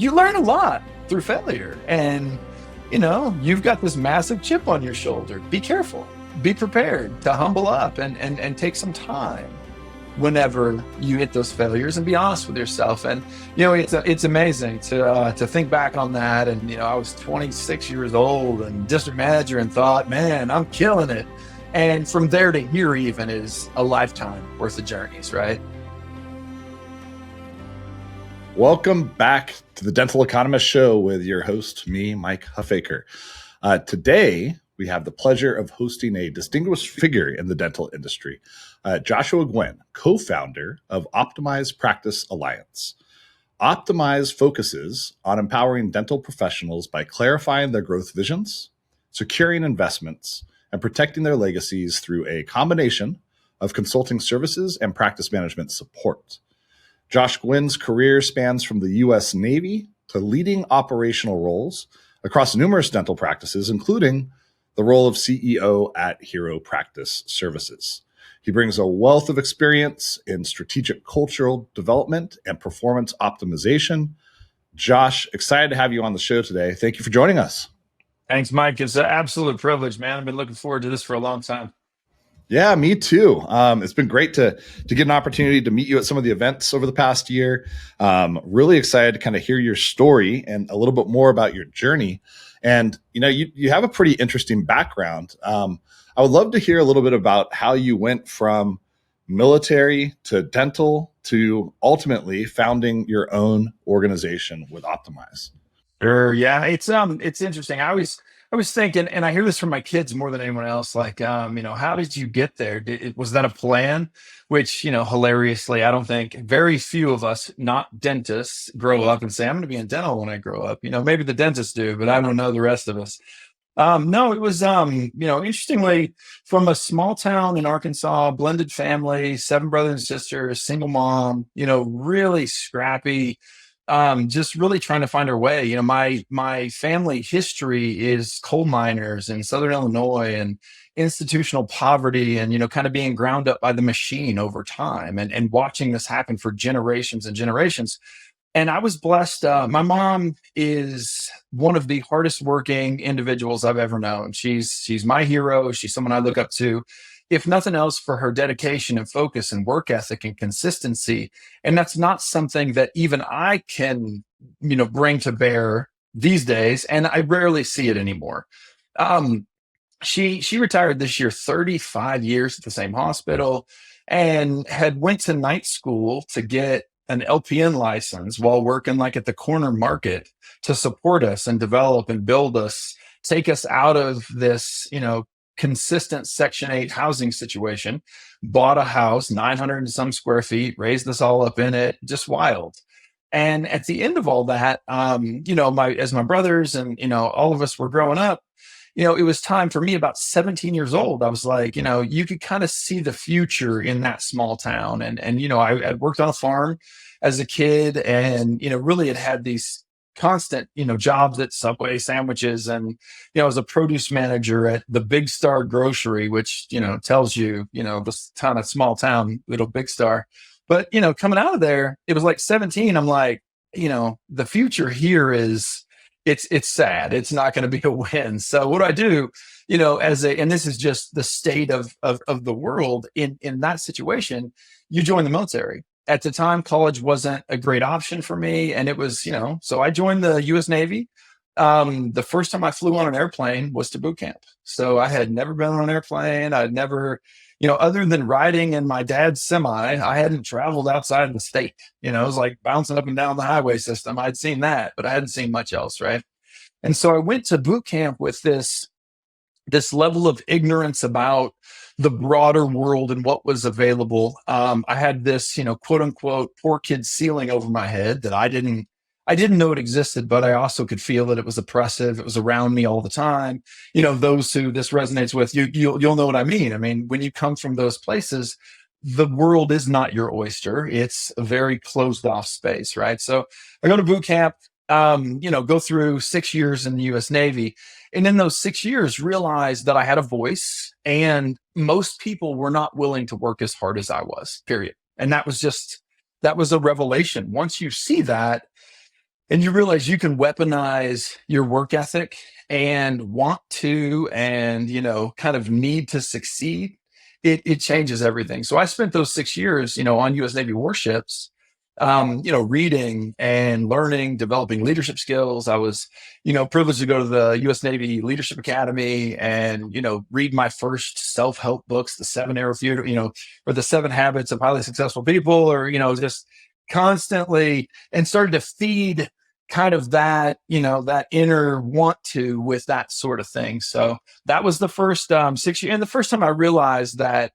you learn a lot through failure. And, you've got this massive chip on your shoulder. Be careful, be prepared to humble up and take some time whenever you hit those failures and be honest with yourself. And, it's amazing to think back on that. And, I was 26 years old and district manager and thought, man, I'm killing it. And from there to here even is a lifetime worth of journeys, right? Welcome back to the Dental Economist Show with your host, me, Mike Huffaker. Today, we have the pleasure of hosting a distinguished figure in the dental industry, Joshua Gwinn, co-founder of Optimize Practice Alliance. Optimize focuses on empowering dental professionals by clarifying their growth visions, securing investments, and protecting their legacies through a combination of consulting services and practice management support. Josh Gwynn's career spans from the U.S. Navy to leading operational roles across numerous dental practices, including the role of CEO at Hero Practice Services. He brings a wealth of experience in strategic cultural development and performance optimization. Josh, excited to have you on the show today. Thank you for joining us. Thanks, Mike. It's an absolute privilege, man. I've been looking forward to this for a long time. Yeah, me too. It's been great to get an opportunity to meet you at some of the events over the past year. Really excited to kind of hear your story and a little bit more about your journey. And, you have a pretty interesting background. I would love to hear a little bit about how you went from military to dental to ultimately founding your own organization with Optimize. Sure. Yeah. It's interesting. I was thinking, and I hear this from my kids more than anyone else, like, how did you get there? Was that a plan? Which, hilariously, I don't think very few of us, not dentists, grow up and say, I'm going to be in dental when I grow up. Maybe the dentists do, but I don't know the rest of us. No, it was, interestingly, from a small town in Arkansas, blended family, 7 brothers and sisters, single mom, really scrappy, just really trying to find our way. My family history is coal miners in Southern Illinois and institutional poverty and, kind of being ground up by the machine over time and watching this happen for generations and generations. And I was blessed. My mom is one of the hardest working individuals I've ever known. She's my hero. She's someone I look up to, if nothing else, for her dedication and focus and work ethic and consistency. And that's not something that even I can, bring to bear these days. And I rarely see it anymore. She retired this year, 35 years at the same hospital, and had went to night school to get an LPN license while working like at the corner market to support us and develop and build us, take us out of this, consistent Section 8 housing situation, bought a house, 900 and some square feet, raised us all up in it, just wild. And at the end of all that, as my brothers and, all of us were growing up, it was time for me about 17 years old. I was like, you could kind of see the future in that small town. And I had worked on a farm as a kid and, really had these constant, jobs at Subway sandwiches. And, I was a produce manager at the Big Star Grocery, which, tells you, this kind of small town, little Big Star. But, coming out of there, it was like 17. I'm like, the future here is, it's sad. It's not going to be a win. So what do I do, and this is just the state of the world in that situation, you join the military. At the time, college wasn't a great option for me. And it was, so I joined the U.S. Navy. The first time I flew on an airplane was to boot camp. So I had never been on an airplane. I'd never, other than riding in my dad's semi, I hadn't traveled outside of the state. It was like bouncing up and down the highway system. I'd seen that, but I hadn't seen much else, right? And so I went to boot camp with this level of ignorance about the broader world and what was available. I had this, quote unquote, poor kid ceiling over my head that I didn't know it existed, but I also could feel that it was oppressive. It was around me all the time. Those who this resonates with, you'll know what I mean. I mean, when you come from those places, the world is not your oyster. It's a very closed off space, right? So I go to boot camp, go through 6 years in the U.S. Navy. And in those 6 years, realized that I had a voice and most people were not willing to work as hard as I was, period. And that was a revelation. Once you see that, and you realize you can weaponize your work ethic and want to, and, kind of need to succeed. It changes everything. So I spent those 6 years, on US Navy warships, reading and learning, developing leadership skills. I was, privileged to go to the US Navy Leadership Academy and, read my first self-help books, the Seven Arrow Theater, or the Seven Habits of Highly Successful People, or, just constantly, and started to feed kind of that, that inner want to with that sort of thing. So that was the first 6 years. And the first time I realized that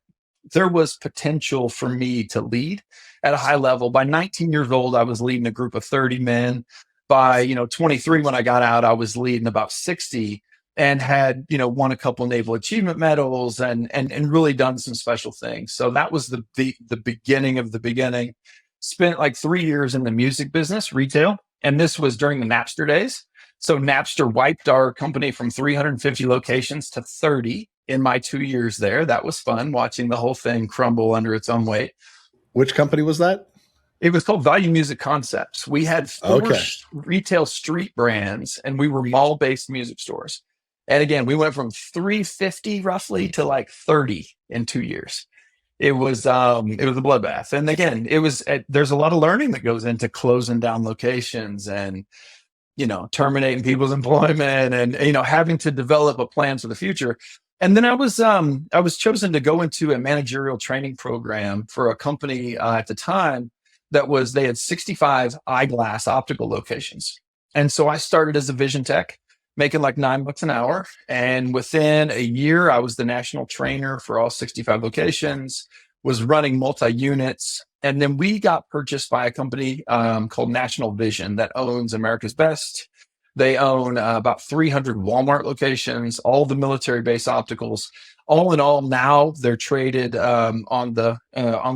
there was potential for me to lead at a high level. By 19 years old, I was leading a group of 30 men. By 23, when I got out, I was leading about 60 and had won a couple naval achievement medals and really done some special things. So that was the beginning of the beginning. Spent like 3 years in the music business, retail, and this was during the Napster days. So Napster wiped our company from 350 locations to 30 in my 2 years there. That was fun, watching the whole thing crumble under its own weight. Which company was that? It was called Value Music Concepts. We had four Okay. retail street brands, and we were mall-based music stores. And again, we went from 350 roughly to like 30 in 2 years. It was a bloodbath. And again, there's a lot of learning that goes into closing down locations and, terminating people's employment and, having to develop a plan for the future. And then I was chosen to go into a managerial training program for a company at the time they had 65 eyeglass optical locations. And so I started as a vision tech, making like $9 an hour. And within a year, I was the national trainer for all 65 locations, was running multi-units. And then we got purchased by a company called National Vision that owns America's Best. They own about 300 Walmart locations, all the military base opticals. All in all, now they're traded on the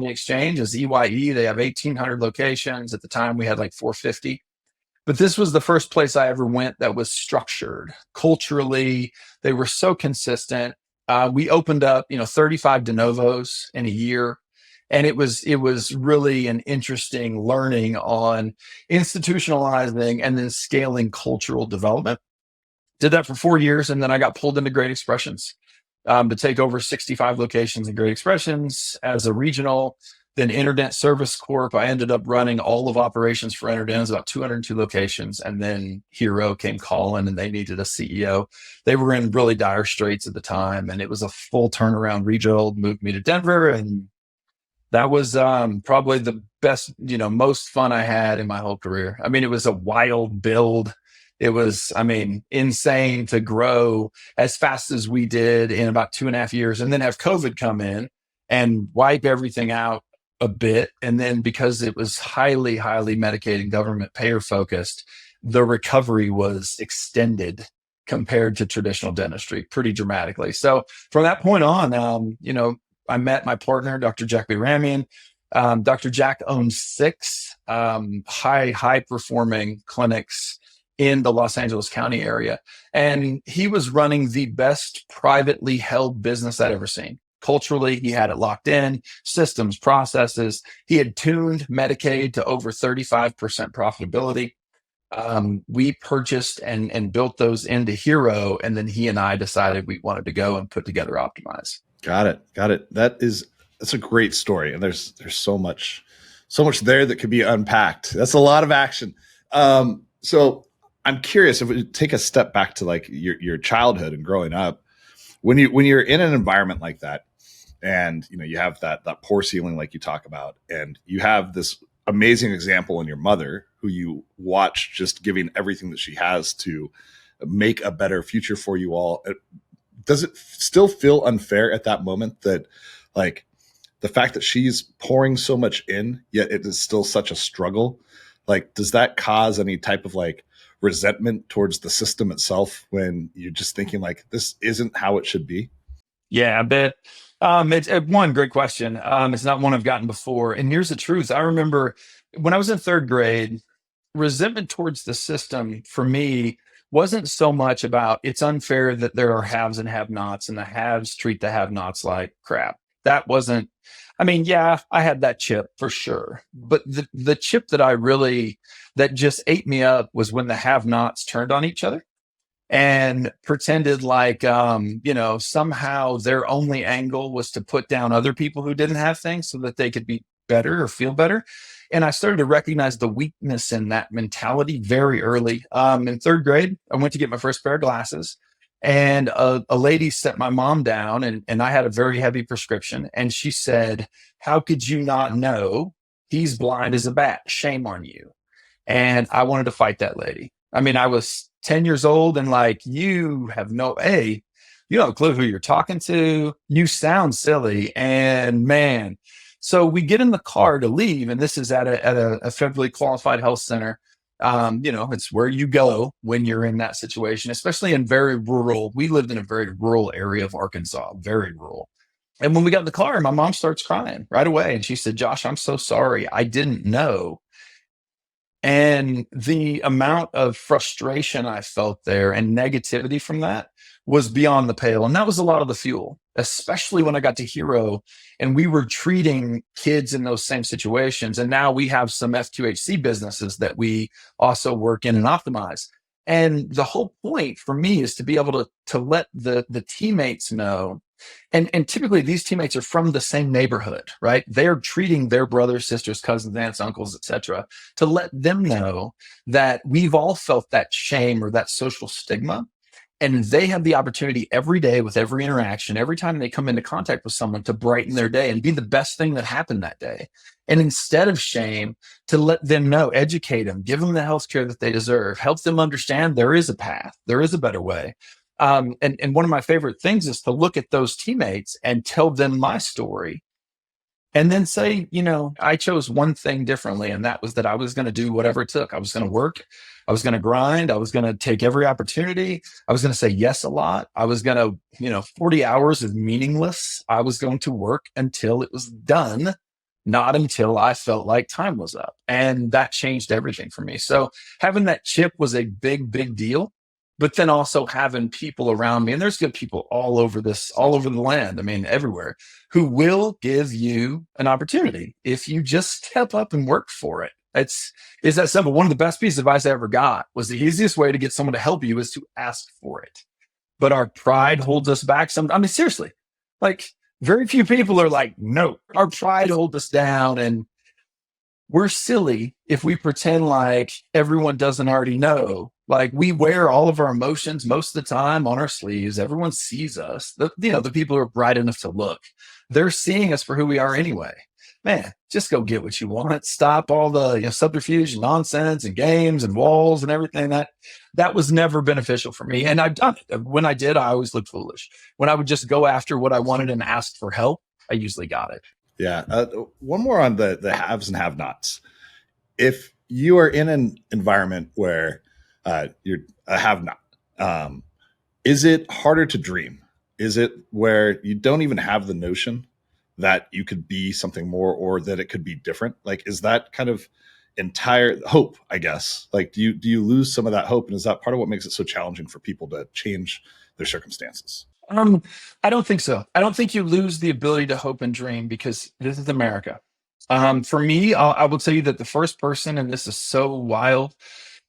exchange as EYE. They have 1,800 locations. At the time, we had like 450. But this was the first place I ever went that was structured culturally. They were so consistent. We opened up, 35 de novos in a year. And it was really an interesting learning on institutionalizing and then scaling cultural development. Did that for 4 years, and then I got pulled into Great Expressions to take over 65 locations in Great Expressions as a regional. Then Internet Service Corp. I ended up running all of operations for Internet, about 202 locations. And then Hero came calling and they needed a CEO. They were in really dire straits at the time, and it was a full turnaround rebuild, moved me to Denver. And that was probably the best, most fun I had in my whole career. I mean, it was a wild build. It was, insane to grow as fast as we did in about 2.5 years, and then have COVID come in and wipe everything out a bit. And then because it was highly, highly Medicaid and government payer focused, the recovery was extended compared to traditional dentistry pretty dramatically. So from that point on, I met my partner, Dr. Jack B. Ramian. Dr. Jack owns 6 high performing clinics in the Los Angeles County area. And he was running the best privately held business I'd ever seen. Culturally, he had it locked in, systems, processes. He had tuned Medicaid to over 35% profitability. We purchased and built those into Hero. And then he and I decided we wanted to go and put together Optimize. Got it. That's a great story. And there's so much there that could be unpacked. That's a lot of action. So I'm curious if we take a step back to like your childhood and growing up, when you're in an environment like that, and you have that poor ceiling like you talk about, and you have this amazing example in your mother who you watch just giving everything that she has to make a better future for you all. Does it still feel unfair at that moment that like the fact that she's pouring so much in, yet it is still such a struggle? Like, does that cause any type of like resentment towards the system itself when you're just thinking like, this isn't how it should be? Yeah, I bet. It's one great question. It's not one I've gotten before. And here's the truth. I remember when I was in 3rd grade, resentment towards the system for me wasn't so much about it's unfair that there are haves and have-nots, and the haves treat the have-nots like crap. that wasn't, I mean, yeah, I had that chip for sure. But the chip that that just ate me up was when the have nots turned on each other and pretended like, somehow their only angle was to put down other people who didn't have things so that they could be better or feel better. And I started to recognize the weakness in that mentality very early. In third grade, I went to get my first pair of glasses, and a lady set my mom down, and I had a very heavy prescription. And she said, "How could you not know he's blind as a bat? Shame on you." And I wanted to fight that lady. I mean, I was 10 years old and like, you have you don't have a clue who you're talking to. You sound silly. And man, so we get in the car to leave, and this is at a federally qualified health center. It's where you go when you're in that situation, especially in very rural. We lived in a very rural area of Arkansas, very rural. And when we got in the car, my mom starts crying right away. And she said, "Josh, I'm so sorry. I didn't know." And the amount of frustration I felt there and negativity from that was beyond the pale. And that was a lot of the fuel, especially when I got to Hero and we were treating kids in those same situations. And now we have some FQHC businesses that we also work in and optimize. And the whole point for me is to be able to let the teammates know, and typically these teammates are from the same neighborhood, right? They're treating their brothers, sisters, cousins, aunts, uncles, etc., to let them know that we've all felt that shame or that social stigma, and they have the opportunity every day with every interaction, every time they come into contact with someone, to brighten their day and be the best thing that happened that day. And instead of shame, to let them know, educate them, give them the health care that they deserve, help them understand there is a path, there is a better way. And one of my favorite things is to look at those teammates and tell them my story, and then say, I chose one thing differently, and that was that I was going to do whatever it took. I was going to work. I was going to grind. I was going to take every opportunity. I was going to say yes a lot. I was going to, 40 hours is meaningless. I was going to work until it was done, not until I felt like time was up. And that changed everything for me. So having that chip was a big, big deal. But then also having people around me, and there's good people all over the land. I mean, everywhere, who will give you an opportunity if you just step up and work for it. It's that simple. One of the best pieces of advice I ever got was the easiest way to get someone to help you is to ask for it. But our pride holds us back. I mean, seriously, like very few people are like, no, our pride holds us down. And we're silly if we pretend like everyone doesn't already know. Like, we wear all of our emotions most of the time on our sleeves. Everyone sees us. The people who are bright enough to look, they're seeing us for who we are anyway. Man, just go get what you want. Stop all the subterfuge and nonsense and games and walls and everything. That was never beneficial for me. And I've done it. When I did, I always looked foolish. When I would just go after what I wanted and ask for help, I usually got it. Yeah. One more on the haves and have-nots. If you are in an environment where you're a have-not, is it harder to dream? Is it where you don't even have the notion that you could be something more, or that it could be different? Like, is that kind of entire hope, I guess? Like, do you lose some of that hope? And is that part of what makes it so challenging for people to change their circumstances? I don't think so. I don't think you lose the ability to hope and dream, because this is America. For me, I will tell you that the first person, and this is so wild,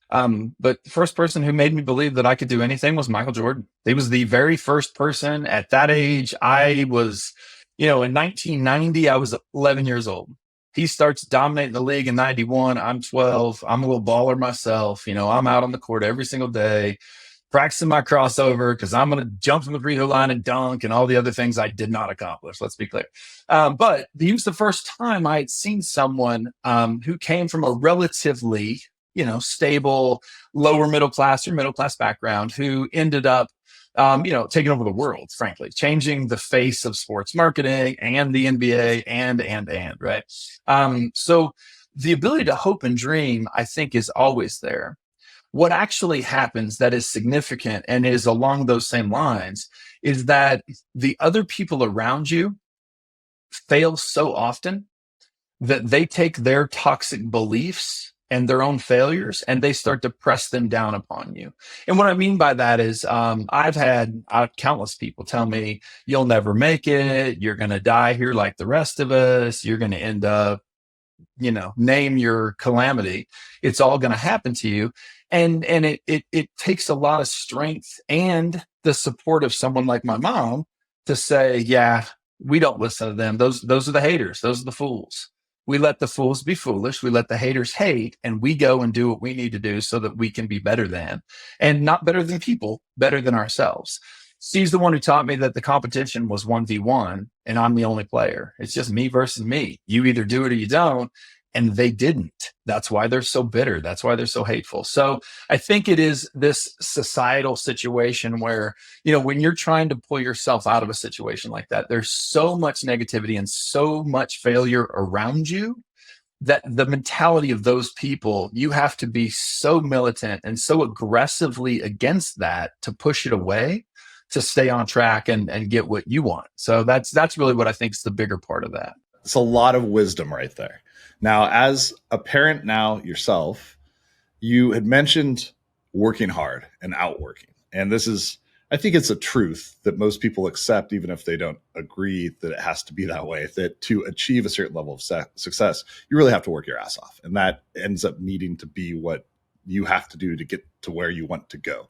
but the first person who made me believe that I could do anything was Michael Jordan. He was the very first person at that age. I was, in 1990, I was 11 years old. He starts dominating the league in 91. I'm 12. I'm a little baller myself. I'm out on the court every single day, practicing my crossover because I'm going to jump from the free throw line and dunk and all the other things I did not accomplish. Let's be clear. But he was the first time I had seen someone who came from a relatively, stable, lower middle class or middle class background, who ended up, taking over the world, frankly, changing the face of sports marketing and the NBA and right. So the ability to hope and dream, I think, is always there. What actually happens that is significant and is along those same lines is that the other people around you fail so often that they take their toxic beliefs and their own failures, and they start to press them down upon you. And what I mean by that is, I've had countless people tell me, you'll never make it. You're going to die here like the rest of us. You're going to end up, name your calamity. It's all going to happen to you. And it takes a lot of strength and the support of someone like my mom to say, yeah, we don't listen to them. Those are the haters. Those are the fools. We let the fools be foolish. We let the haters hate, and we go and do what we need to do so that we can be better than, and not better than people, better than ourselves. Steve's the one who taught me that the competition was 1v1 and I'm the only player. It's just me versus me. You either do it or you don't. And they didn't. That's why they're so bitter. That's why they're so hateful. So I think it is this societal situation where, when you're trying to pull yourself out of a situation like that, there's so much negativity and so much failure around you that the mentality of those people, you have to be so militant and so aggressively against that to push it away, to stay on track and get what you want. So that's really what I think is the bigger part of that. It's a lot of wisdom right there. Now, as a parent now yourself, you had mentioned working hard and outworking. And this is, I think it's a truth that most people accept, even if they don't agree that it has to be that way, that to achieve a certain level of success, you really have to work your ass off. And that ends up needing to be what you have to do to get to where you want to go.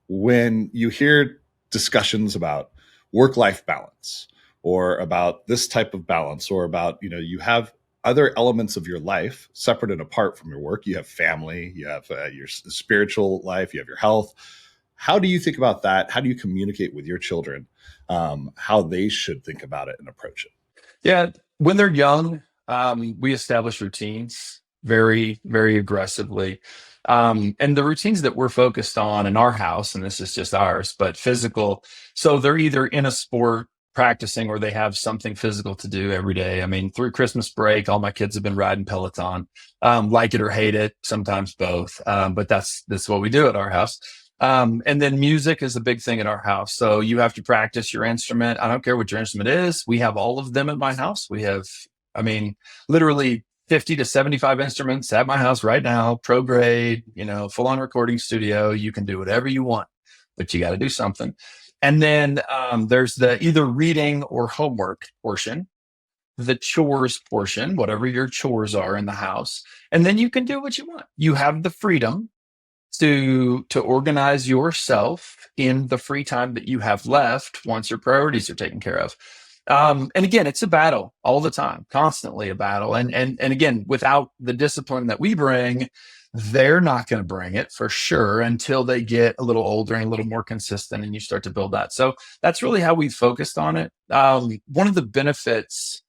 When you hear discussions about work-life balance or about this type of balance, or about, you have other elements of your life separate and apart from your work. You have family, you have your spiritual life, you have your health. How do you think about that? How do you communicate with your children how they should think about it and approach it? Yeah, when they're young, we establish routines very, very aggressively. And the routines that we're focused on in our house, and this is just ours, but physical. So they're either in a sport practicing or they have something physical to do every day. I mean, through Christmas break, all my kids have been riding Peloton, like it or hate it, sometimes both. But that's what we do at our house. And then music is a big thing at our house. So you have to practice your instrument. I don't care what your instrument is. We have all of them at my house. We have, literally 50 to 75 instruments at my house right now, pro grade, full on recording studio. You can do whatever you want, but you got to do something. And then there's the either reading or homework portion, the chores portion, whatever your chores are in the house. And then you can do what you want. You have the freedom to organize yourself in the free time that you have left once your priorities are taken care of. And again, it's a battle all the time, constantly a battle. And again, without the discipline that we bring, they're not going to bring it for sure until they get a little older and a little more consistent and you start to build that. So that's really how we focused on it. One of the benefits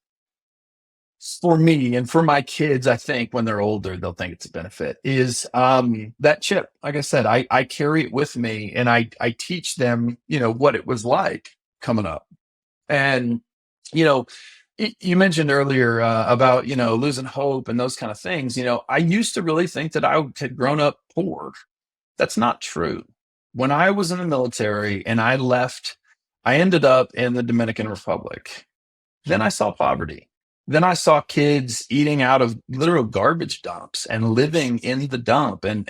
for me and for my kids, I think when they're older, they'll think it's a benefit, is that chip. Like I said, I carry it with me and I teach them, what it was like coming up. And, you mentioned earlier about, losing hope and those kind of things. I used to really think that I had grown up poor. That's not true. When I was in the military and I left, I ended up in the Dominican Republic. Then I saw poverty. Then I saw kids eating out of literal garbage dumps and living in the dump. And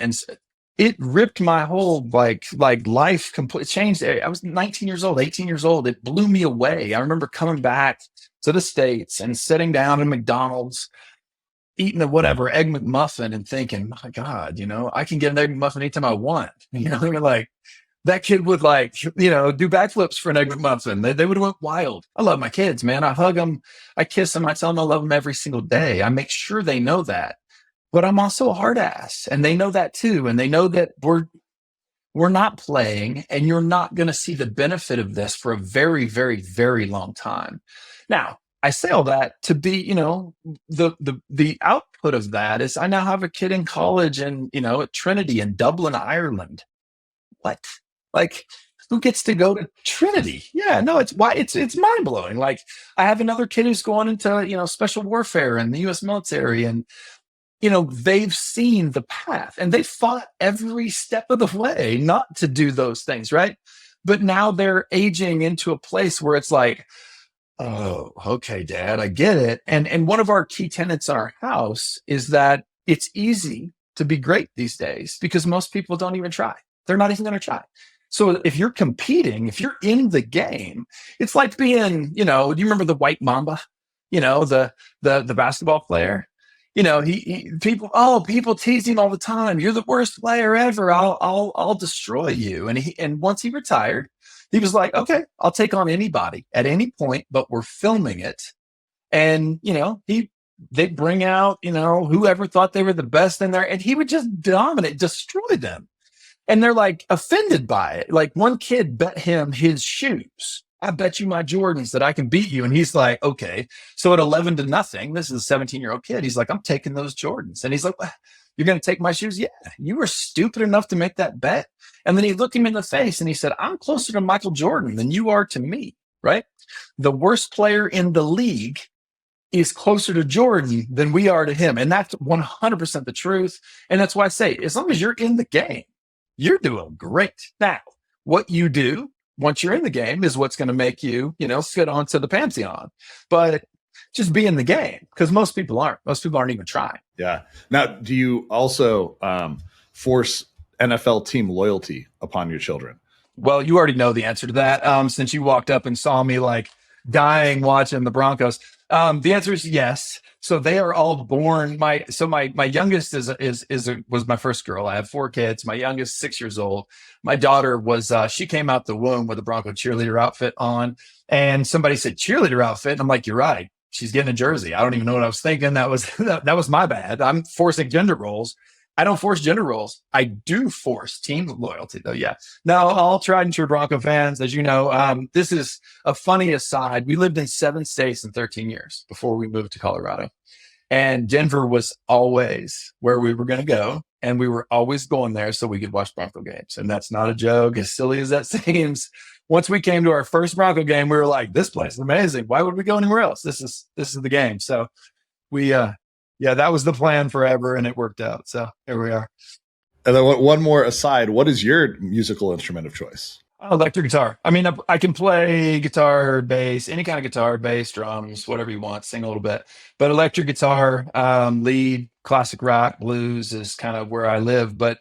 it ripped my whole like life completely changed. I was 19 years old, 18 years old. It blew me away. I remember coming back to the States and sitting down at McDonald's, eating a whatever egg McMuffin and thinking, my God, I can get an egg McMuffin anytime I want. Like that kid would do backflips for an egg McMuffin. They would have went wild. I love my kids, man. I hug them. I kiss them. I tell them I love them every single day. I make sure they know that. But I'm also a hard ass, and they know that too. And they know that we're not playing, and you're not going to see the benefit of this for a very, very, very long time. Now, I say all that to be, the output of that is I now have a kid in college and, at Trinity in Dublin, Ireland. What? Like, who gets to go to Trinity? Yeah, no, it's mind blowing. Like, I have another kid who's going into, special warfare in the US military, and they've seen the path and they fought every step of the way not to do those things, right? But now they're aging into a place where it's like, oh, okay, Dad, I get it. And one of our key tenets in our house is that it's easy to be great these days because most people don't even try. They're not even going to try. So if you're competing, if you're in the game, it's like being, do you remember the White Mamba? The basketball player. People tease him all the time. You're the worst player ever. I'll destroy you. And once he retired, he was like, okay, I'll take on anybody at any point, but we're filming it. And they bring out, whoever thought they were the best in there, and he would just dominate, destroy them. And they're like offended by it. Like one kid bet him his shoes. I bet you my Jordans that I can beat you. And he's like, okay. So at 11-0, this is a 17-year-old kid. He's like, I'm taking those Jordans. And he's like, well, you're going to take my shoes? Yeah. You were stupid enough to make that bet. And then he looked him in the face and he said, I'm closer to Michael Jordan than you are to me, right? The worst player in the league is closer to Jordan than we are to him. And that's 100% the truth. And that's why I say, as long as you're in the game, you're doing great. Now, what you do once you're in the game is what's going to make you, fit onto the pantheon. But just be in the game, because most people aren't. Most people aren't even trying. Yeah. Now, do you also force NFL team loyalty upon your children? Well, you already know the answer to that. Since you walked up and saw me like dying watching the Broncos, the answer is yes. So they are all born. My youngest was my first girl. I have 4 kids. My youngest, 6 years old. My daughter was she came out the womb with a Bronco cheerleader outfit on, and somebody said cheerleader outfit. And I'm like, you're right. She's getting a jersey. I don't even know what I was thinking. That was my bad. I'm forcing gender roles. I don't force gender roles. I do force team loyalty, though. Yeah. Now, all tried and true Bronco fans, as you know, this is a funny aside. We lived in 7 states in 13 years before we moved to Colorado. And Denver was always where we were going to go. And we were always going there so we could watch Bronco games. And that's not a joke, as silly as that seems. Once we came to our first Bronco game, we were like, this place is amazing. Why would we go anywhere else? This is the game. So we, that was the plan forever, and it worked out. So here we are. And then one more aside, what is your musical instrument of choice? Electric guitar. I mean, I can play guitar, bass, any kind of guitar, bass, drums, whatever you want, sing a little bit. But electric guitar, lead, classic rock, blues is kind of where I live. But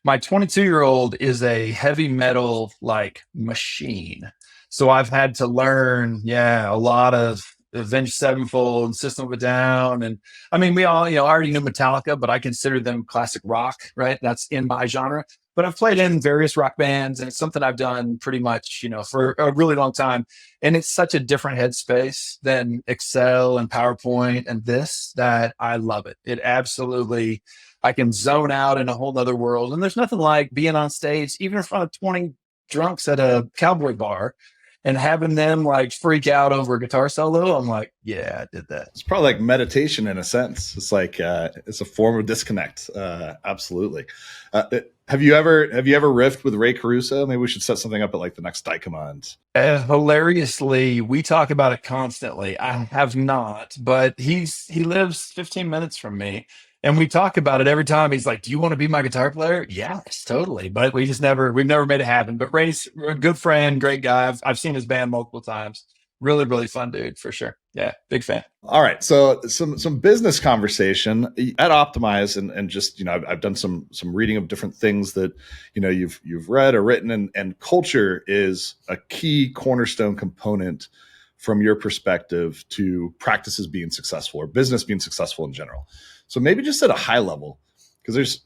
my 22-year-old is a heavy metal like machine. So I've had to learn, a lot of Avenged Sevenfold and System of a Down. And I mean, we all, I already knew Metallica, but I consider them classic rock, right? That's in my genre. But I've played in various rock bands, and it's something I've done pretty much, for a really long time. And it's such a different headspace than Excel and PowerPoint and this that I love it. It absolutely, I can zone out in a whole nother world. And there's nothing like being on stage, even in front of 20 drunks at a cowboy bar, and having them like freak out over a guitar solo. I'm like, yeah, I did that. It's probably like meditation in a sense. It's like it's a form of disconnect. Absolutely. Have you ever riffed with Ray Caruso? Maybe we should set something up at like the next Dicamond. Hilariously, we talk about it constantly. I have not, but he lives 15 minutes from me. And we talk about it every time. He's like, do you want to be my guitar player? Yes, totally. But we've never made it happen. But Ray's a good friend, great guy. I've seen his band multiple times. Really, really fun dude for sure. Yeah, big fan. All right. So some business conversation at Optimize, and just, I've done some reading of different things that, you've read or written, and culture is a key cornerstone component from your perspective to practices being successful or business being successful in general. So maybe just at a high level, because there's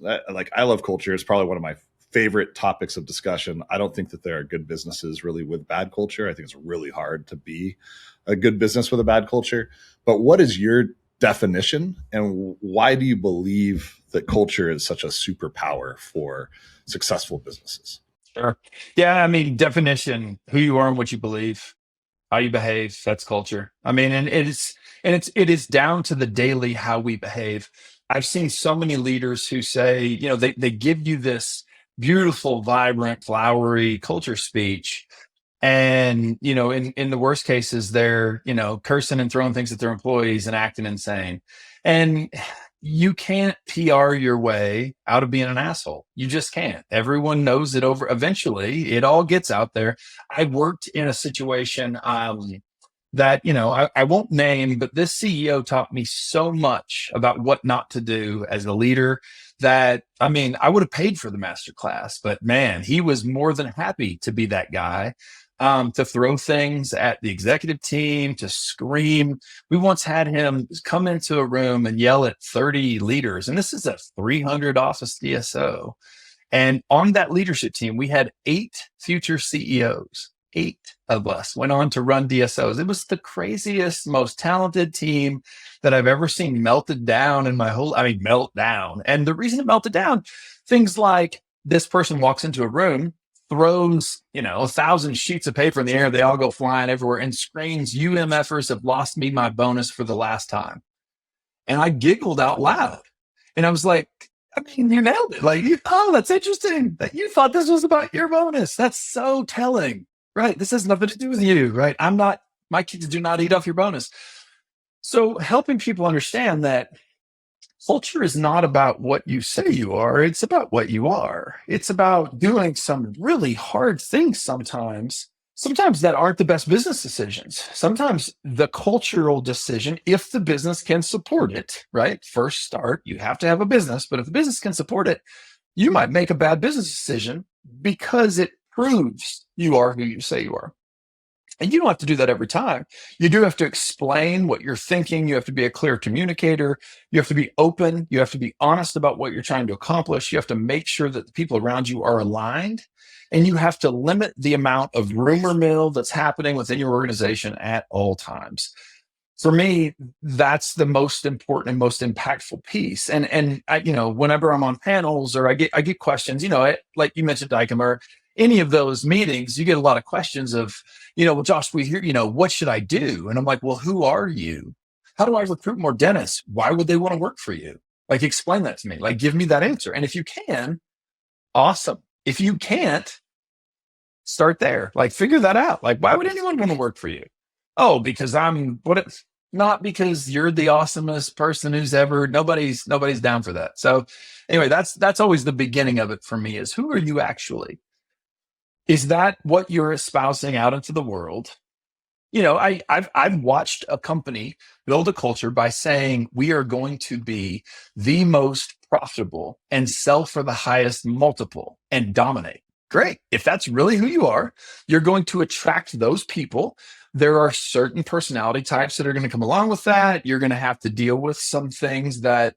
I love culture. It's probably one of my favorite topics of discussion. I don't think that there are good businesses really with bad culture. I think it's really hard to be a good business with a bad culture. But what is your definition, and why do you believe that culture is such a superpower for successful businesses? Sure. Yeah. I mean, definition, who you are and what you believe, how you behave, that's culture. I mean, and it is down to the daily how we behave. I've seen so many leaders who say, they give you this beautiful, vibrant, flowery culture speech. And, in the worst cases, they're, cursing and throwing things at their employees and acting insane. And you can't PR your way out of being an asshole. You just can't. Everyone knows it eventually. It all gets out there. I worked in a situation, that, I won't name, but this CEO taught me so much about what not to do as a leader that, I mean, I would have paid for the master class, but man, he was more than happy to be that guy, to throw things at the executive team, to scream. We once had him come into a room and yell at 30 leaders, and this is a 300 office DSO. And on that leadership team, we had 8 future CEOs. 8 of us went on to run DSOs. It was the craziest, most talented team that I've ever seen melted down in my whole, I mean, melt down. And the reason it melted down, things like this person walks into a room, throws, 1,000 sheets of paper in the air, they all go flying everywhere, and screams, "You MFers have lost me my bonus for the last time." And I giggled out loud. And I was like, I mean, you nailed it. Like, oh, that's interesting that you thought this was about your bonus. That's so telling, right? This has nothing to do with you, right? My kids do not eat off your bonus. So helping people understand that culture is not about what you say you are. It's about what you are. It's about doing some really hard things sometimes that aren't the best business decisions. Sometimes the cultural decision, if the business can support it, right? First start, you have to have a business, but if the business can support it, you might make a bad business decision because it proves you are who you say you are. And you don't have to do that every time. You do have to explain what you're thinking. You have to be a clear communicator. You have to be open. You have to be honest about what you're trying to accomplish. You have to make sure that the people around you are aligned. And you have to limit the amount of rumor mill that's happening within your organization at all times. For me, that's the most important and most impactful piece. And I, whenever I'm on panels or I get questions, like you mentioned, Dicom, or any of those meetings, you get a lot of questions of, well, Josh, we hear, what should I do? And I'm like, well, who are you? How do I recruit more dentists? Why would they want to work for you? Like, explain that to me. Like, give me that answer. And if you can, awesome. If you can't, start there. Like, figure that out. Like, why would anyone want to work for you? Oh, because not because you're the awesomest person who's ever, nobody's down for that. So anyway, that's always the beginning of it for me, is who are you actually? Is that what you're espousing out into the world? I've watched a company build a culture by saying we are going to be the most profitable and sell for the highest multiple and dominate. Great. If that's really who you are, you're going to attract those people. There are certain personality types that are going to come along with that. You're going to have to deal with some things that,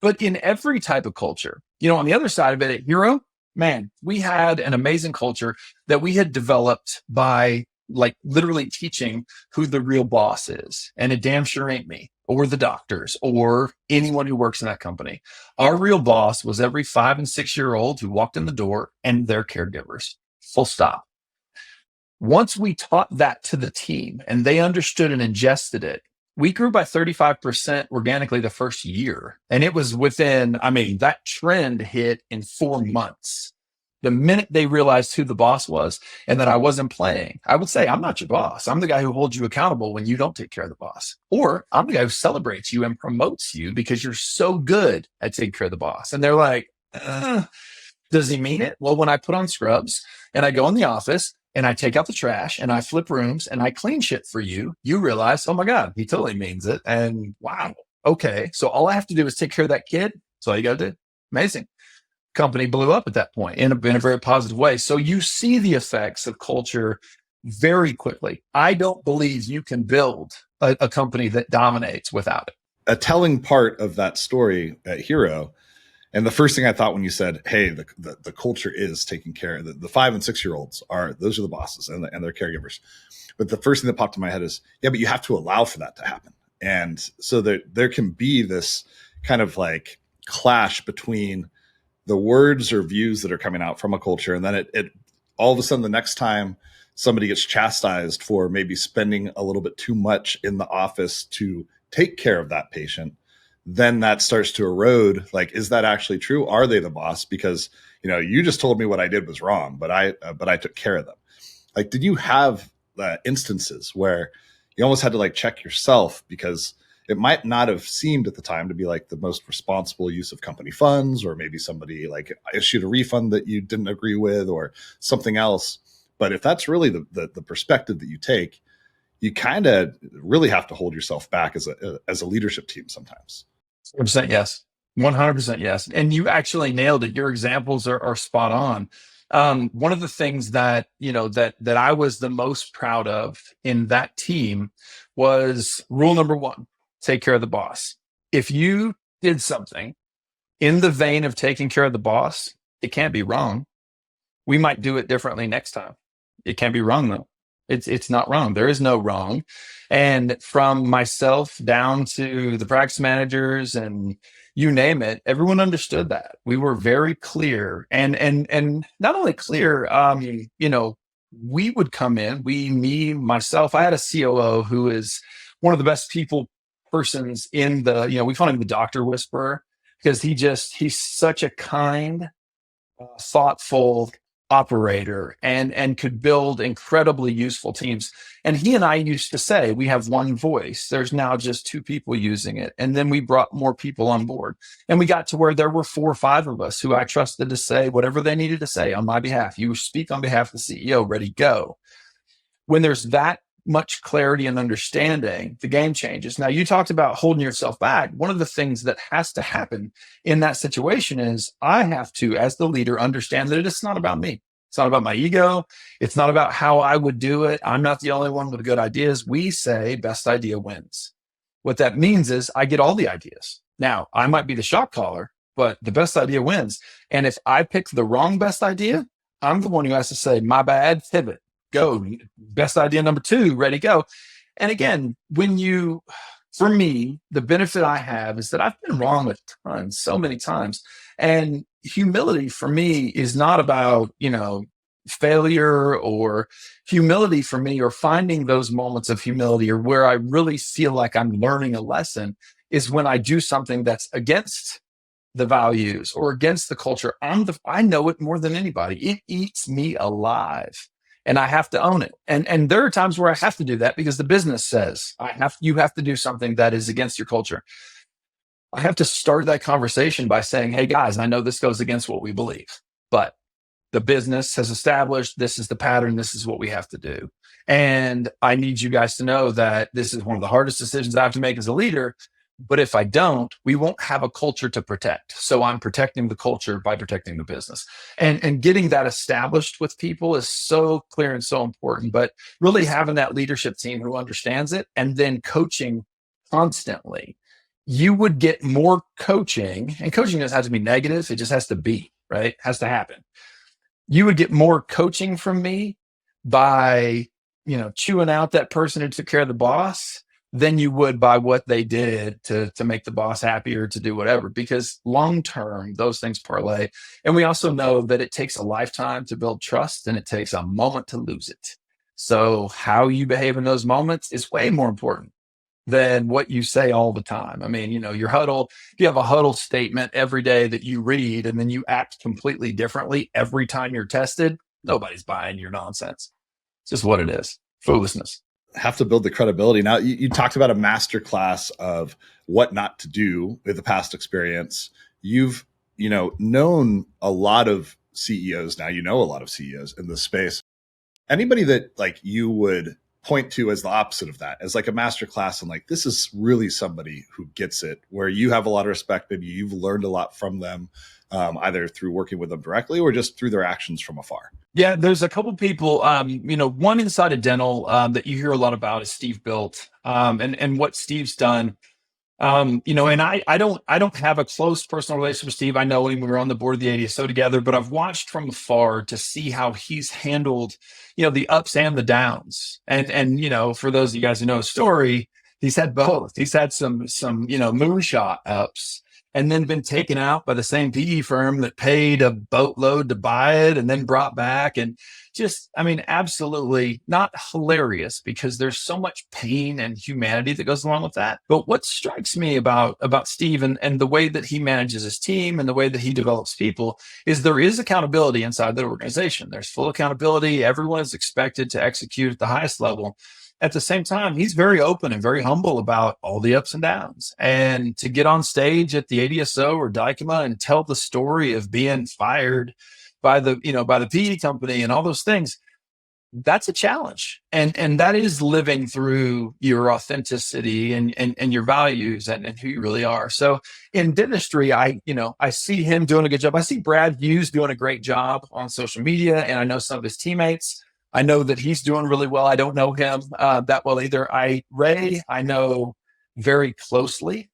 but in every type of culture, on the other side of it at Hero, man, we had an amazing culture that we had developed by like literally teaching who the real boss is. And it damn sure ain't me or the doctors or anyone who works in that company. Our real boss was every 5 and 6 year old who walked in the door and their caregivers. Full stop. Once we taught that to the team and they understood and ingested it, we grew by 35% organically the first year. And it was that trend hit in 4 months. The minute they realized who the boss was and that I wasn't playing, I would say, I'm not your boss. I'm the guy who holds you accountable when you don't take care of the boss. Or I'm the guy who celebrates you and promotes you because you're so good at taking care of the boss. And they're like, does he mean it? Well, when I put on scrubs and I go in the office and I take out the trash and I flip rooms and I clean shit for you, you realize, oh my God, he totally means it. And wow, okay. So all I have to do is take care of that kid. That's all you got to do. Amazing. Company blew up at that point in a very positive way. So you see the effects of culture very quickly. I don't believe you can build a company that dominates without it. A telling part of that story at Hero, and the first thing I thought when you said, hey, the culture is taking care of the 5 and 6 year olds those are the bosses and their caregivers. But the first thing that popped in my head is, yeah, but you have to allow for that to happen. And so there can be this kind of like clash between the words or views that are coming out from a culture. And then it all of a sudden, the next time somebody gets chastised for maybe spending a little bit too much in the office to take care of that patient, then that starts to erode. Like, is that actually true? Are they the boss? Because, you just told me what I did was wrong, but I took care of them. Like, did you have instances where you almost had to like check yourself because it might not have seemed at the time to be like the most responsible use of company funds, or maybe somebody like issued a refund that you didn't agree with or something else. But if that's really the perspective that you take, you kind of really have to hold yourself back as a leadership team sometimes. 100% yes. 100% yes. And you actually nailed it. Your examples are spot on. One of the things that, that I was the most proud of in that team was rule number one: take care of the boss. If you did something in the vein of taking care of the boss, it can't be wrong. We might do it differently next time. It can't be wrong though. It's not wrong. There is no wrong. And from myself down to the practice managers and you name it, everyone understood that. We were very clear, and not only clear, we would come in, myself, I had a COO who is one of the best people persons in the, we call him the doctor whisperer, because he's such a kind, thoughtful operator and could build incredibly useful teams. And he and I used to say, we have one voice. There's now just two people using it. And then we brought more people on board. And we got to where there were 4 or 5 of us who I trusted to say whatever they needed to say on my behalf. You speak on behalf of the CEO, ready, go. When there's that much clarity and understanding, the game changes. Now, you talked about holding yourself back. One of the things that has to happen in that situation is I have to, as the leader, understand that it's not about me. It's not about my ego. It's not about how I would do it. I'm not the only one with good ideas. We say best idea wins. What that means is I get all the ideas. Now, I might be the shot caller, but the best idea wins. And if I pick the wrong best idea, I'm the one who has to say, my bad, pivot. Go. Best idea number 2, ready, go. And again, for me, the benefit I have is that I've been wrong a ton, so many times. And humility for me is not about, failure, or humility for me, or finding those moments of humility, or where I really feel like I'm learning a lesson, is when I do something that's against the values or against the culture. I know it more than anybody. It eats me alive. And I have to own it. And there are times where I have to do that because the business says you have to do something that is against your culture. I have to start that conversation by saying, hey guys, I know this goes against what we believe, but the business has established this is the pattern, this is what we have to do. And I need you guys to know that this is one of the hardest decisions I have to make as a leader. But if I don't, we won't have a culture to protect. So I'm protecting the culture by protecting the business. And getting that established with people is so clear and so important. But really having that leadership team who understands it, and then coaching constantly. You would get more coaching, and coaching doesn't have to be negative. It just has to be, right? It has to happen. You would get more coaching from me by, chewing out that person who took care of the boss than you would by what they did to make the boss happy or to do whatever, because long term, those things parlay. And we also know that it takes a lifetime to build trust, and it takes a moment to lose it. So how you behave in those moments is way more important than what you say all the time. I mean, your huddle, if you have a huddle statement every day that you read and then you act completely differently every time you're tested, nobody's buying your nonsense. It's just what it is. Foolishness. Have to build the credibility. Now, you talked about a master class of what not to do with the past experience. You've, known a lot of CEOs now, a lot of CEOs in this space. Anybody that you would point to as the opposite of that, as a master class, and this is really somebody who gets it, where you have a lot of respect, maybe you've learned a lot from them, either through working with them directly or just through their actions from afar? Yeah, there's a couple people, one inside of dental that you hear a lot about is Steve Built, and what Steve's done. And I don't have a close personal relationship with Steve. I know him. We were on the board of the ADSO together, but I've watched from afar to see how he's handled, the ups and the downs. And for those of you guys who know his story, he's had both. He's had some moonshot ups, and then been taken out by the same PE firm that paid a boatload to buy it and then brought back. And just, absolutely not hilarious, because there's so much pain and humanity that goes along with that. But what strikes me about Steve and the way that he manages his team and the way that he develops people is there is accountability inside the organization. There's full accountability. Everyone is expected to execute at the highest level. At the same time, he's very open and very humble about all the ups and downs. And to get on stage at the ADSO or Dykema and tell the story of being fired by the PE company and all those things, that's a challenge. And that is living through your authenticity and your values and who you really are. So in dentistry, I see him doing a good job. I see Brad Hughes doing a great job on social media, and I know some of his teammates. I know that he's doing really well. I don't know him that well either. Ray, I know very closely.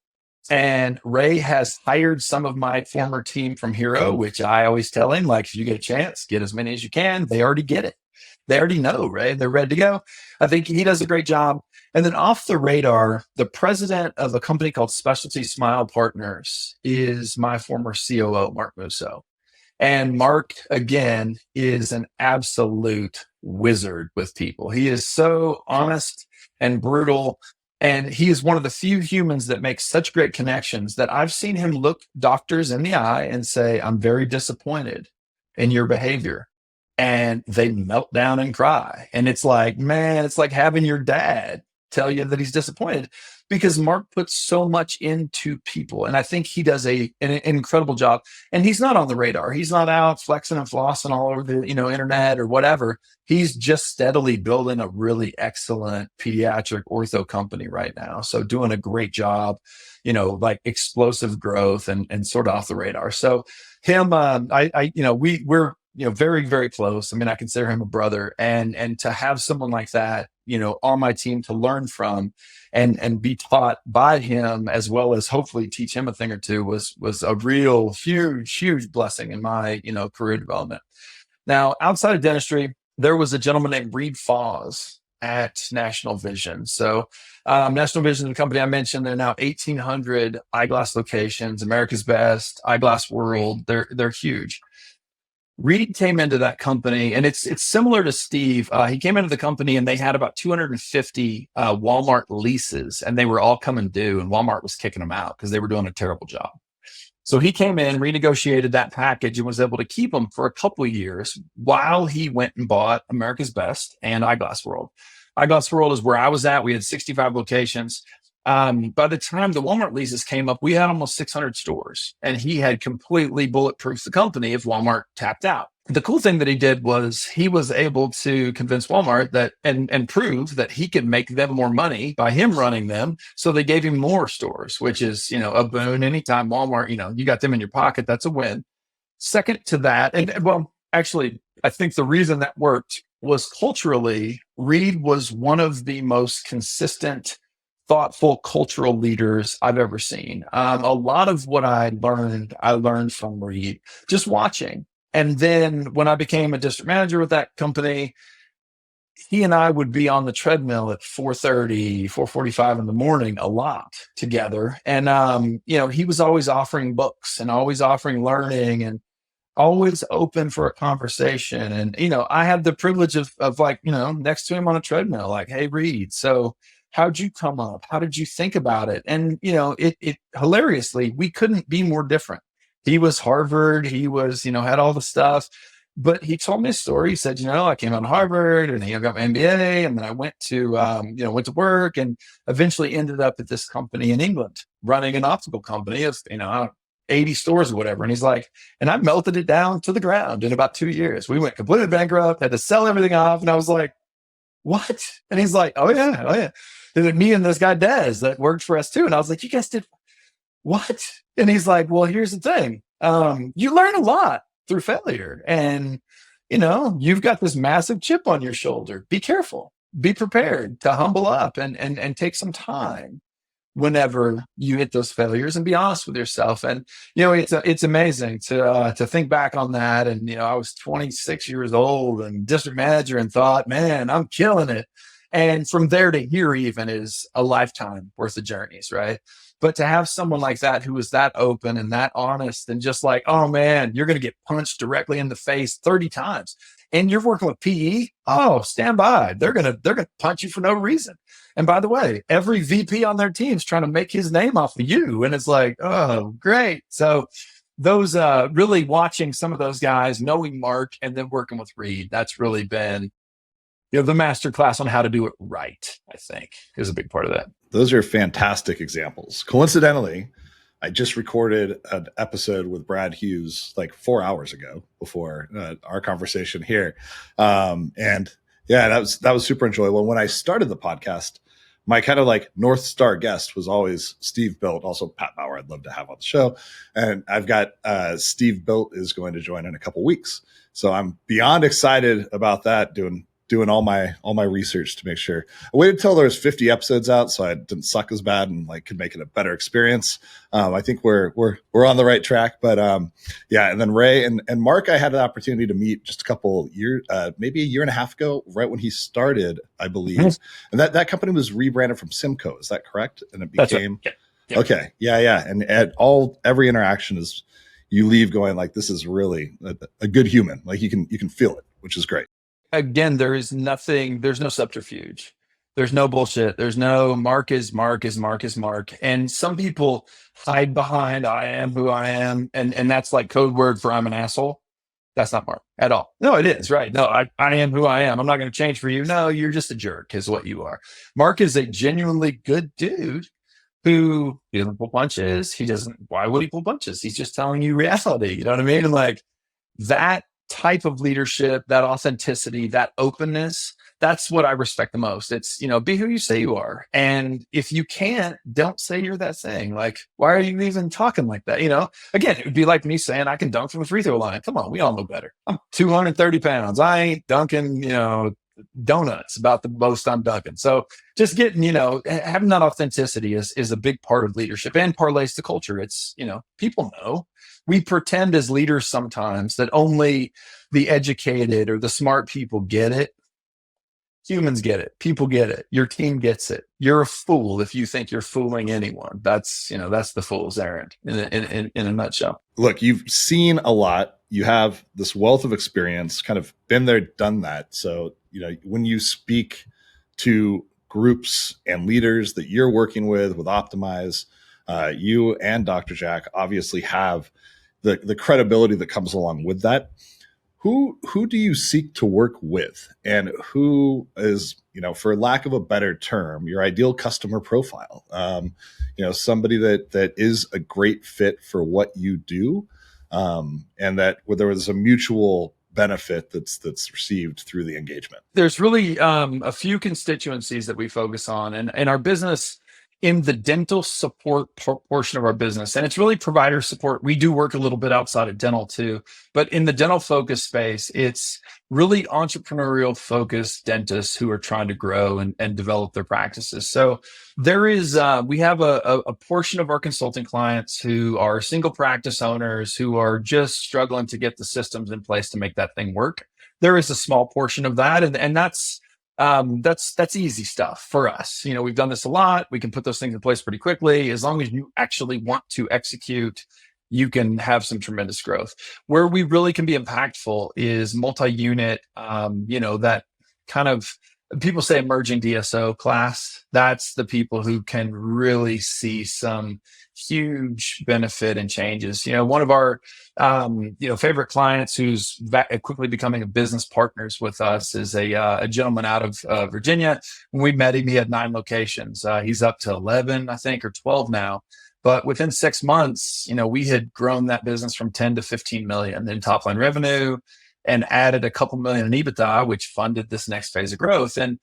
And Ray has hired some of my former team from Hero, which I always tell him, like, if you get a chance, get as many as you can. They already get it. They already know, right? They're ready to go. I think he does a great job. And then off the radar, the president of a company called Specialty Smile Partners is my former COO, Mark Musso. And Mark, again, is an absolute wizard with people. He is so honest and brutal. And he is one of the few humans that makes such great connections that I've seen him look doctors in the eye and say, I'm very disappointed in your behavior. And they melt down and cry. And it's like, man, it's like having your dad tell you that he's disappointed because Mark puts so much into people. And I think he does an incredible job. And he's not on the radar. He's not out flexing and flossing all over the, internet or whatever. He's just steadily building a really excellent pediatric ortho company right now. So doing a great job, like explosive growth and sort of off the radar. So him, we're very, very close. I mean, I consider him a brother, and to have someone like that, on my team to learn from and be taught by him, as well as hopefully teach him a thing or two was a real huge blessing in my, career development. Now, outside of dentistry, there was a gentleman named Reed Foz at National Vision. So National Vision is a company I mentioned. They're now 1,800 eyeglass locations, America's Best, Eyeglass World. They're huge. Reed came into that company, and it's similar to Steve. He came into the company, and they had about 250 Walmart leases, and they were all coming due, and Walmart was kicking them out because they were doing a terrible job. So he came in, renegotiated that package, and was able to keep them for a couple of years while he went and bought America's Best and Eyeglass World. Eyeglass World is where I was at. We had 65 locations. By the time the Walmart leases came up, we had almost 600 stores, and he had completely bulletproofed the company if Walmart tapped out. The cool thing that he did was he was able to convince Walmart that and prove that he could make them more money by him running them. So they gave him more stores, which is, a boon. Anytime Walmart, you got them in your pocket, that's a win. Second to that, actually, I think the reason that worked was culturally, Reed was one of the most consistent, thoughtful cultural leaders I've ever seen. A lot of what I learned from Reed, just watching. And then when I became a district manager with that company, he and I would be on the treadmill at 4:30, 4:45 in the morning a lot together. And, he was always offering books and always offering learning and always open for a conversation. And, I had the privilege of next to him on a treadmill, like, hey, Reed, so how'd you come up? How did you think about it? And, it hilariously, we couldn't be more different. He was Harvard. He was, had all the stuff, but he told me a story. He said, I came out of Harvard and I got my MBA, and then I went to, went to work and eventually ended up at this company in England running an optical company of, 80 stores or whatever. And he's like, and I melted it down to the ground in about 2 years. We went completely bankrupt, had to sell everything off. And I was like, what? And he's like, oh yeah. And me and this guy Des that worked for us too. And I was like, you guys did what? And he's like, well, here's the thing. You learn a lot through failure, and you've got this massive chip on your shoulder. Be careful, be prepared to humble up and take some time whenever you hit those failures, and be honest with yourself. And it's amazing to think back on that. And I was 26 years old and district manager, and thought, man, I'm killing it. And from there to here even is a lifetime worth of journeys, right? But to have someone like that who is that open and that honest, and just like, oh man, you're going to get punched directly in the face 30 times, and you're working with PE. Oh, stand by. They're going to punch you for no reason. And by the way, every VP on their team is trying to make his name off of you. And it's like, oh, great. So those, really watching some of those guys, knowing Mark and then working with Reed, that's really been, the master class on how to do it right, I think, is a big part of that. Those are fantastic examples. Coincidentally, I just recorded an episode with Brad Hughes like 4 hours ago before our conversation here. And Yeah, that was super enjoyable. When I started the podcast, my kind of like North Star guest was always Steve Bilt, also Pat Bauer. I'd love to have on the show, and I've got Steve Bilt is going to join in a couple weeks, so I'm beyond excited about that. Doing all my research to make sure. I waited until there was 50 episodes out, so I didn't suck as bad and like could make it a better experience. I think we're on the right track, but yeah. And then Ray and Mark, I had the opportunity to meet just a couple years, maybe a year and a half ago, right when he started, I believe. Mm-hmm. And that company was rebranded from Simco. Is that correct? And it became right. Yeah. Okay, yeah. And every interaction is you leave going like, this is really a good human. Like you can feel it, which is great. Again, there's no subterfuge. There's no bullshit. There's no Mark is Mark is Mark is Mark. And some people hide behind I am who I am. And that's like code word for I'm an asshole. That's not Mark at all. No, it is, right? No, I am who I am. I'm not going to change for you. No, you're just a jerk is what you are. Mark is a genuinely good dude who he doesn't pull punches. Why would he pull punches? He's just telling you reality. You know what I mean? And like that type of leadership, that authenticity, that openness, that's what I respect the most. It's, be who you say you are. And if you can't, don't say you're that thing. Like, why are you even talking like that? Again, it would be like me saying I can dunk from the free throw line. Come on, we all know better. I'm 230 pounds. I ain't dunking, donuts about the most I'm dunking. So just getting, having that authenticity is a big part of leadership and parlays to culture. It's, people know. We pretend as leaders sometimes that only the educated or the smart people get it. Humans get it. People get it. Your team gets it. You're a fool if you think you're fooling anyone. That's the fool's errand in a nutshell. Look, you've seen a lot. You have this wealth of experience, kind of been there, done that. So, when you speak to groups and leaders that you're working with Optimize, you and Dr. Jack obviously have the credibility that comes along with that. Who do you seek to work with, and who is, for lack of a better term, your ideal customer profile? Somebody that is a great fit for what you do, and that where there was a mutual benefit that's received through the engagement. There's really a few constituencies that we focus on, and our business in the dental support portion of our business. And it's really provider support. We do work a little bit outside of dental too, but in the dental focus space, it's really entrepreneurial focused dentists who are trying to grow and develop their practices. So there is, we have a portion of our consulting clients who are single practice owners who are just struggling to get the systems in place to make that thing work. There is a small portion of that. And that's easy stuff for us. We've done this a lot. We can put those things in place pretty quickly. As long as you actually want to execute, you can have some tremendous growth. Where we really can be impactful is multi-unit, that kind of, people say emerging DSO class. That's the people who can really see some huge benefit and changes. One of our, favorite clients who's quickly becoming a business partners with us is a gentleman out of Virginia. When we met him, he had 9 locations. He's up to 11, I think, or 12 now. But within 6 months, we had grown that business from 10 to 15 million in top line revenue and added a couple million in EBITDA, which funded this next phase of growth. And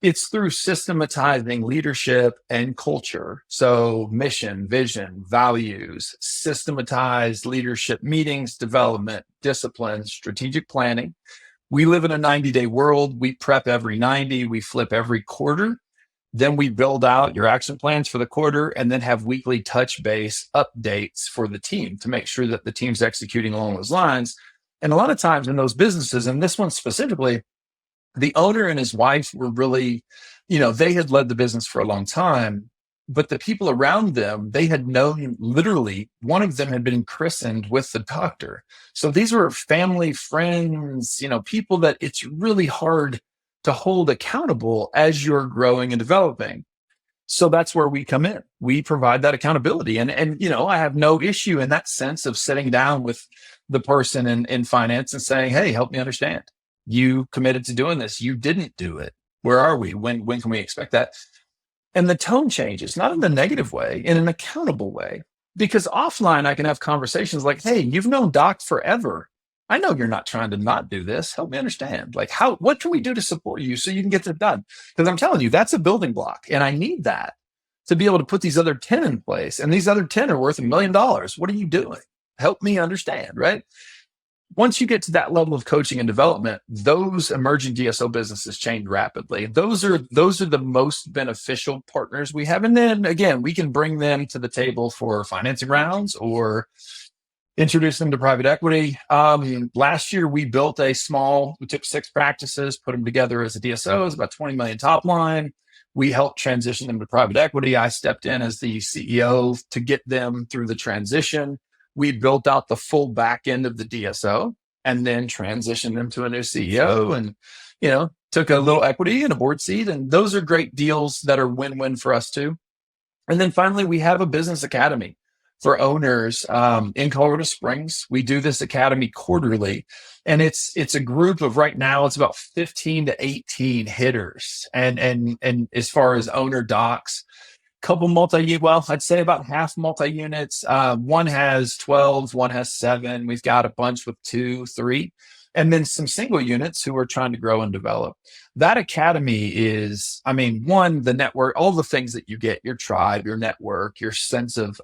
it's through systematizing leadership and culture. So mission, vision, values, systematized leadership meetings, development, discipline, strategic planning. We live in a 90-day world. We prep every 90, we flip every quarter. Then we build out your action plans for the quarter and then have weekly touch base updates for the team to make sure that the team's executing along those lines. And a lot of times in those businesses, and this one specifically, the owner and his wife were really, they had led the business for a long time, but the people around them, they had known, literally, one of them had been christened with the doctor. So these were family, friends, people that it's really hard to hold accountable as you're growing and developing. So that's where we come in. We provide that accountability. And I have no issue in that sense of sitting down with the person in finance and saying, hey, help me understand. You committed to doing this. You didn't do it. Where are we? When can we expect that? And the tone changes, not in the negative way, in an accountable way. Because offline, I can have conversations like, hey, you've known Doc forever. I know you're not trying to not do this. Help me understand. Like, what can we do to support you so you can get this done? Because I'm telling you, that's a building block. And I need that to be able to put these other 10 in place. And these other 10 are worth $1 million. What are you doing? Help me understand, right? Once you get to that level of coaching and development, those emerging DSO businesses change rapidly. Those are the most beneficial partners we have. And then again, we can bring them to the table for financing rounds or introduce them to private equity. Last year, we took 6 practices, put them together as a DSO. It was about 20 million top line. We helped transition them to private equity. I stepped in as the CEO to get them through the transition. We built out the full back end of the DSO and then transitioned them to a new CEO and, took a little equity and a board seat. And those are great deals that are win-win for us too. And then finally, we have a business academy for owners in Colorado Springs. We do this academy quarterly, and it's a group of, right now it's about 15 to 18 hitters. And as far as owner docs, I'd say about half multi-units. One has 12, one has 7. We've got a bunch with 2, 3, and then some single units who are trying to grow and develop. That academy is, one, the network, all the things that you get, your tribe, your network, your sense of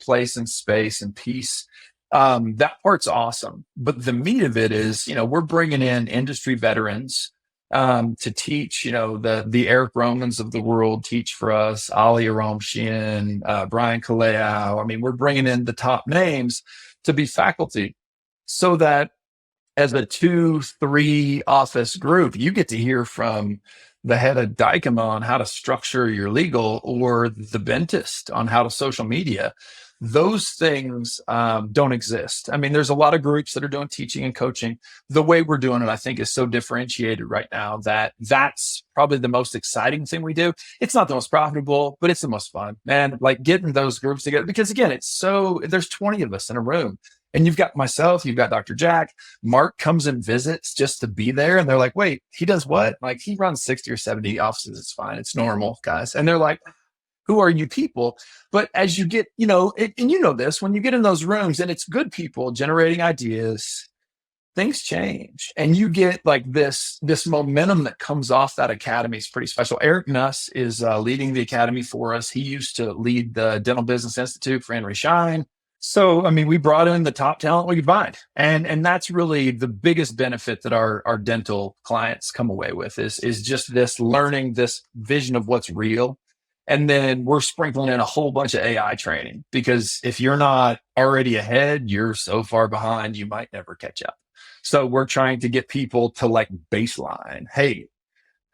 place and space and peace. That part's awesome. But the meat of it is, we're bringing in industry veterans to teach, the Eric Romans of the world teach for us, Ali Aramshian, Brian Kaleo. We're bringing in the top names to be faculty so that as a 2-3 office group, you get to hear from the head of Dykema on how to structure your legal, or the dentist on how to social media. Those things don't exist. There's a lot of groups that are doing teaching and coaching. The way we're doing it, I think, is so differentiated right now that that's probably the most exciting thing we do. It's not the most profitable, but it's the most fun, man. Like getting those groups together, because again, there's 20 of us in a room. And you've got myself, you've got Dr. Jack, Mark comes and visits just to be there. And they're like, wait, he does what? Like, he runs 60 or 70 offices. It's fine. It's normal, guys. And they're like, who are you people? But as you get, and this, when you get in those rooms and it's good people generating ideas, things change. And you get like this momentum that comes off that academy is pretty special. Eric Nuss is leading the academy for us. He used to lead the Dental Business Institute for Henry Schein. So, we brought in the top talent we could find. And that's really the biggest benefit that our dental clients come away with is just this learning, this vision of what's real. And then we're sprinkling in a whole bunch of AI training, because if you're not already ahead, you're so far behind, you might never catch up. So we're trying to get people to like baseline. Hey,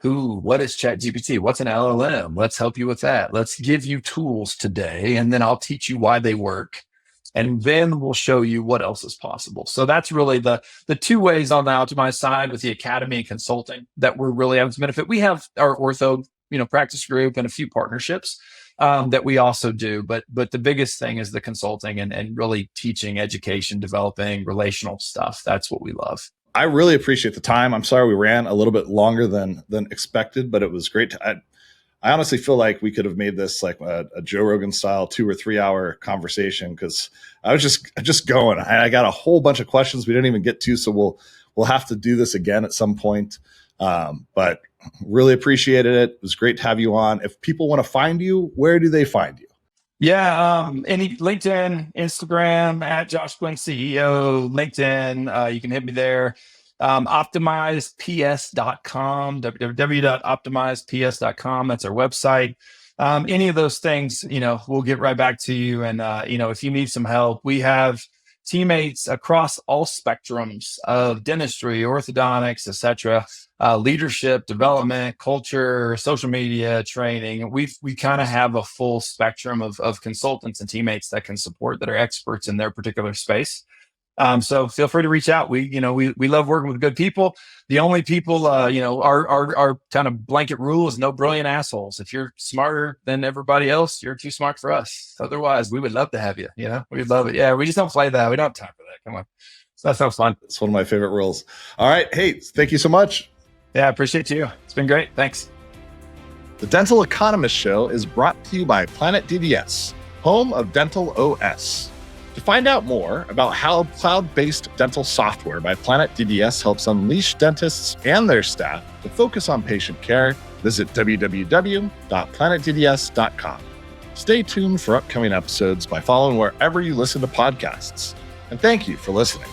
what is ChatGPT? What's an LLM? Let's help you with that. Let's give you tools today, and then I'll teach you why they work. And then we'll show you what else is possible. So that's really the 2 ways on the Optimize side with the academy and consulting that we're really having to benefit. We have our ortho, practice group and a few partnerships that we also do. But the biggest thing is the consulting and really teaching, education, developing relational stuff. That's what we love. I really appreciate the time. I'm sorry we ran a little bit longer than expected, but it was great. I honestly feel like we could have made this like a Joe Rogan style 2 or 3 hour conversation, because I was just going. I got a whole bunch of questions we didn't even get to, so we'll have to do this again at some point. But really appreciated it. It was great to have you on. If people want to find you, where do they find you? Yeah, any LinkedIn, Instagram at Josh Gwinn CEO, LinkedIn. You can hit me there. Optimizeps.com, www.optimizeps.com. That's our website. Any of those things, we'll get right back to you. And, if you need some help, we have teammates across all spectrums of dentistry, orthodontics, etc., leadership, development, culture, social media, training. We kind of have a full spectrum of consultants and teammates that can support, that are experts in their particular space. So feel free to reach out. We love working with good people. The only people, our kind of blanket rule is no brilliant assholes. If you're smarter than everybody else, you're too smart for us. Otherwise, we would love to have you. We'd love it. Yeah, we just don't play that. We don't have time for that. Come on. So that sounds fun. It's one of my favorite rules. All right. Hey, thank you so much. Yeah, I appreciate you. It's been great. Thanks. The Dental Economist Show is brought to you by Planet DDS, home of Dental OS. To find out more about how cloud-based dental software by Planet DDS helps unleash dentists and their staff to focus on patient care, visit www.planetdds.com. Stay tuned for upcoming episodes by following wherever you listen to podcasts. And thank you for listening.